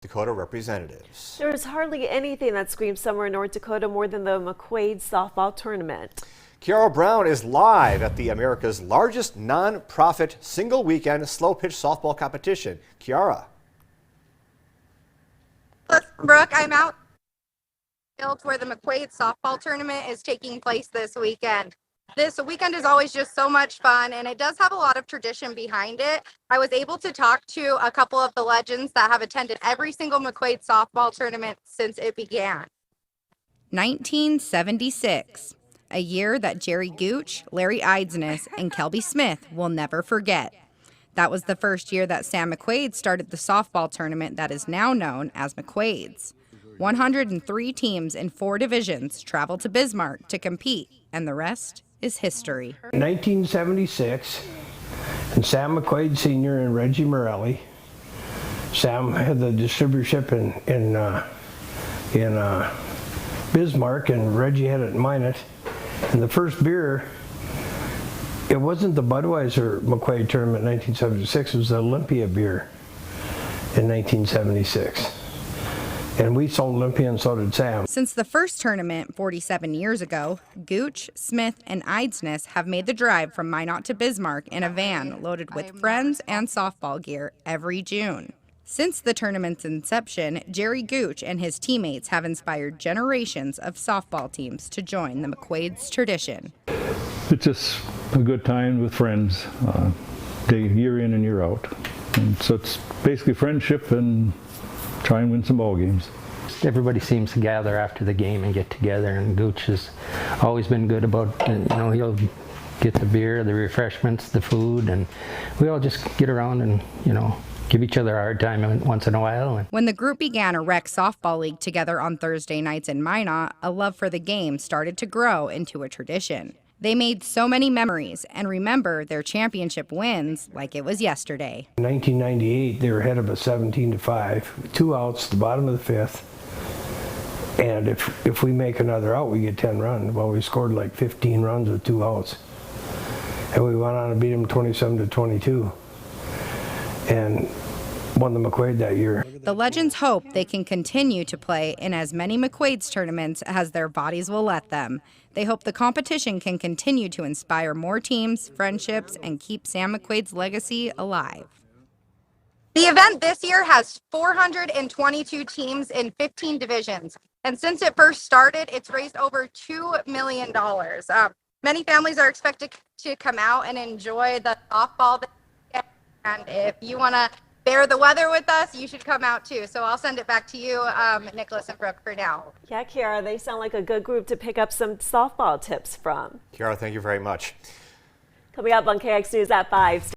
Dakota representatives. There is hardly anything that screams summer in North Dakota more than the McQuaid softball tournament. Kiara Brown is live at the America's largest non-profit single weekend slow pitch softball competition. Kiara. Brooke, I'm out where the McQuaid softball tournament is taking place this weekend. This weekend is always just so much fun, and it does have a lot of tradition behind it. I was able to talk to a couple of the legends that have attended every single McQuaid softball tournament since it began. 1976, a year that Jerry Gooch, Larry Eidsness, and Kelby Smith will never forget. That was the first year that Sam McQuaid started the softball tournament that is now known as McQuaid's. 103 teams in 4 divisions traveled to Bismarck to compete, and the rest is history. 1976, and Sam McQuaid Sr. and Reggie Morelli. Sam had the distributorship in Bismarck, and Reggie had it in Minot. And the first beer, it wasn't the Budweiser McQuaid tournament in 1976, it was the Olympia beer in 1976. And we sold Olympia, and so did Sam. Since the first tournament 47 years ago, Gooch, Smith, and Eidsness have made the drive from Minot to Bismarck in a van loaded with friends and softball gear every June. Since the tournament's inception, Jerry Gooch and his teammates have inspired generations of softball teams to join the McQuaid's tradition. It's just a good time with friends, year in and year out. And so it's basically friendship and try and win some ball games. Everybody seems to gather after the game and get together, and Gooch has always been good about, he'll get the beer, the refreshments, the food, and we all just get around and, give each other a hard time once in a while. When the group began a rec softball league together on Thursday nights in Minot, a love for the game started to grow into a tradition. They made so many memories and remember their championship wins like it was yesterday. In 1998, they were ahead of us 17-5, 2 outs, the bottom of the 5th. And if we make another out, we get 10 runs. Well, we scored like 15 runs with 2 outs. And we went on to beat them 27-22 and won the McQuaid that year. The legends hope they can continue to play in as many McQuaid's tournaments as their bodies will let them. They hope the competition can continue to inspire more teams, friendships, and keep Sam McQuaid's legacy alive. The event this year has 422 teams in 15 divisions. And since it first started, it's raised over $2 million. Many families are expected to come out and enjoy the softball. And if you want to bear the weather with us, you should come out too. So I'll send it back to you, Nicholas and Brooke, for now. Yeah, Kiara, they sound like a good group to pick up some softball tips from. Kiara, thank you very much. Coming up on KX News at 5.